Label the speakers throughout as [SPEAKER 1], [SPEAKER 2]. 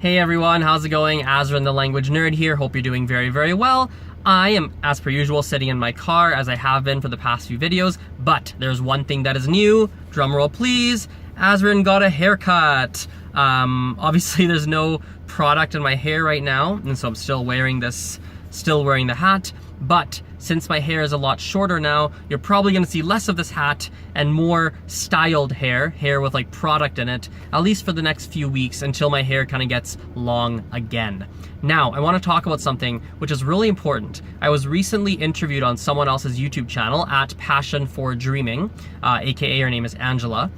[SPEAKER 1] Hey everyone, how's it going? Azren the language nerd here. Hope you're doing very, very well. I am, as per usual, sitting in my car as I have been for the past few videos, but there's one thing that is new. Drumroll please. Azren got a haircut. Obviously there's no product in my hair right now, and so I'm still wearing the hat, but since my hair is a lot shorter now, you're probably gonna see less of this hat and more styled hair with like product in it, at least for the next few weeks until my hair kind of gets long again. Now, I wanna talk about something which is really important. I was recently interviewed on someone else's YouTube channel at Passion for Dreaming, AKA her name is Angela,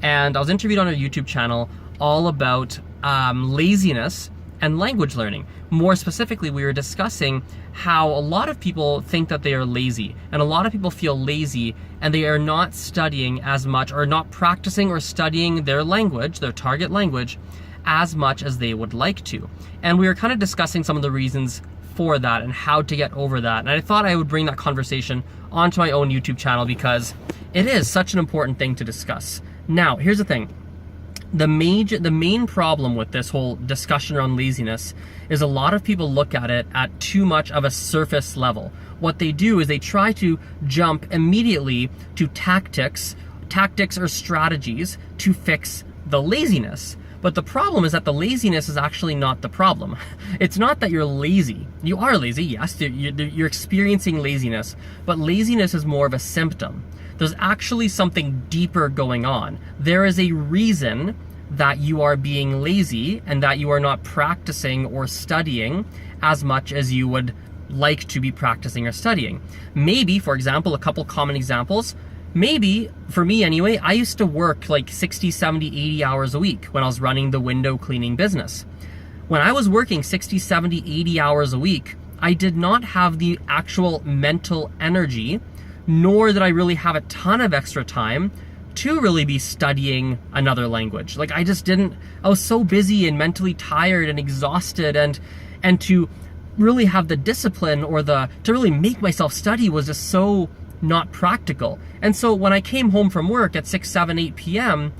[SPEAKER 1] and I was interviewed on her YouTube channel all about laziness and language learning. More specifically, we were discussing how a lot of people think that they are lazy, and a lot of people feel lazy and they are not studying as much or not practicing or studying their language, their target language, as much as they would like to. And we were kind of discussing some of the reasons for that and how to get over that. And I thought I would bring that conversation onto my own YouTube channel because it is such an important thing to discuss. Now, here's the thing. The main problem with this whole discussion around laziness is a lot of people look at it at too much of a surface level. What they do is they try to jump immediately to tactics or strategies to fix the laziness. But the problem is that the laziness is actually not the problem. It's not that you're lazy. You are lazy, yes, you're experiencing laziness, but laziness is more of a symptom. There's actually something deeper going on. There is a reason that you are being lazy and that you are not practicing or studying as much as you would like to be practicing or studying. Maybe, for example, a couple common examples, maybe, for me anyway, I used to work like 60, 70, 80 hours a week when I was running the window cleaning business. When I was working 60, 70, 80 hours a week, I did not have the actual mental energy, nor did I really have a ton of extra time to really be studying another language. Like I was so busy and mentally tired and exhausted, and to really have the discipline or to really make myself study was just so not practical. And so when I came home from work at 6, 7, 8 p.m.,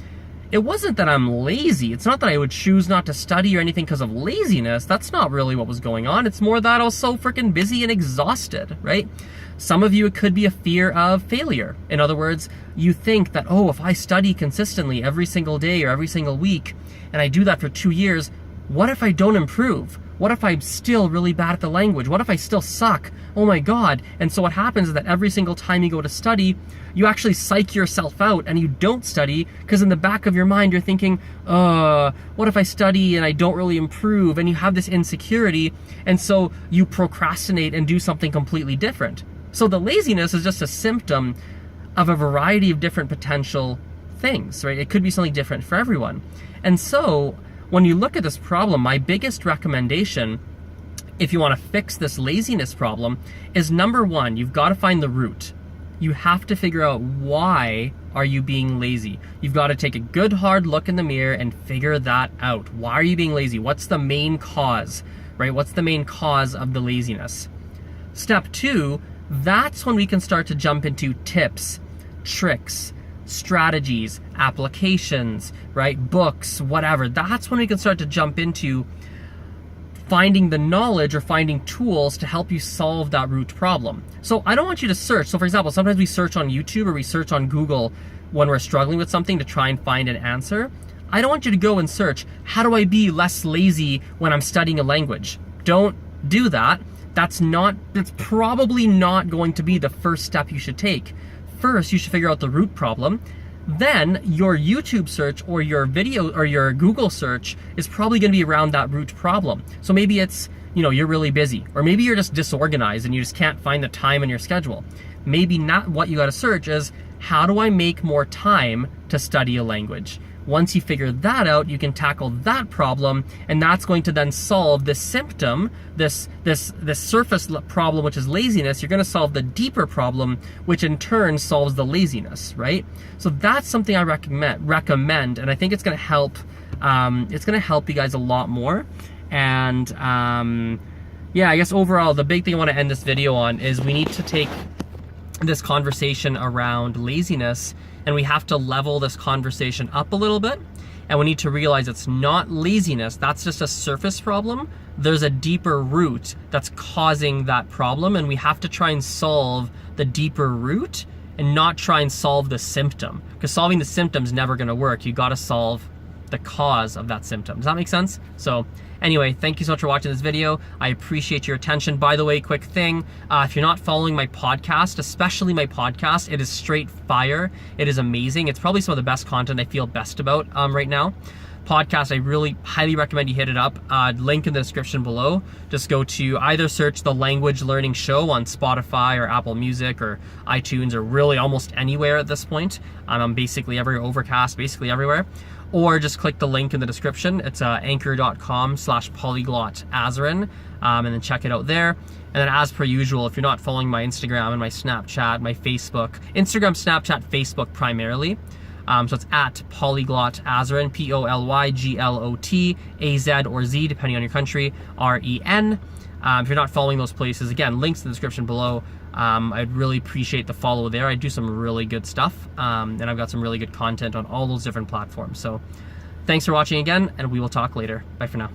[SPEAKER 1] it wasn't that I'm lazy. It's not that I would choose not to study or anything because of laziness. That's not really what was going on. It's more that I was so freaking busy and exhausted, right? Some of you, it could be a fear of failure. In other words, you think that, oh, if I study consistently every single day or every single week, and I do that for 2 years, what if I don't improve? What if I'm still really bad at the language? What if I still suck? Oh my God. And so what happens is that every single time you go to study, you actually psych yourself out and you don't study because in the back of your mind, you're thinking, what if I study and I don't really improve? And you have this insecurity. And so you procrastinate and do something completely different. So the laziness is just a symptom of a variety of different potential things, right? It could be something different for everyone. And so when you look at this problem, my biggest recommendation, if you want to fix this laziness problem, is number one, you've got to find the root. You have to figure out why are you being lazy. You've got to take a good hard look in the mirror and figure that out. Why are you being lazy? What's the main cause, right? What's the main cause of the laziness? Step two, that's when we can start to jump into tips, tricks, strategies, applications, right? Books, whatever. That's when we can start to jump into finding the knowledge or finding tools to help you solve that root problem. So I don't want you to search. So for example, sometimes we search on YouTube or we search on Google when we're struggling with something to try and find an answer. I don't want you to go and search, how do I be less lazy when I'm studying a language? Don't do that. That's probably not going to be the first step you should take. First, you should figure out the root problem. Then your YouTube search or your video or your Google search is probably going to be around that root problem. So maybe it's, you're really busy, or maybe you're just disorganized and you just can't find the time in your schedule. Maybe not what you got to search is, how do I make more time to study a language? Once you figure that out, you can tackle that problem, and that's going to then solve this symptom, this surface problem, which is laziness. You're going to solve the deeper problem, which in turn solves the laziness, right? So that's something I recommend, and I think it's going to help. It's going to help you guys a lot more. And yeah, I guess overall, the big thing I want to end this video on is we need to take this conversation around laziness, and we have to level this conversation up a little bit And we need to realize it's not laziness. That's just a surface problem. There's a deeper root that's causing that problem, and we have to try and solve the deeper root and not try and solve the symptom, because solving the symptom is never going to work. You got to solve the cause of that symptom. Does that make sense? So anyway, thank you so much for watching this video. I appreciate your attention. By the way, quick thing, if you're not following my podcast, especially my podcast, it is straight fire. It is amazing. It's probably some of the best content I feel best about right now. Podcast, I really highly recommend you hit it up. Link in the description below. Just go to either search the Language Learning Show on Spotify or Apple Music or iTunes or really almost anywhere at this point. I'm basically everywhere, Overcast, basically everywhere. Or just click the link in the description. It's anchor.com/PolyglotAzren, and then check it out there. And then as per usual, if you're not following my Instagram and my Snapchat, my Facebook, Instagram, Snapchat, Facebook primarily. So it's at PolyglotAzren, PolyglotAz or Z, depending on your country, REN. If you're not following those places, again, links in the description below. I'd really appreciate the follow there. I do some really good stuff, and I've got some really good content on all those different platforms. So thanks for watching again, and we will talk later. Bye for now.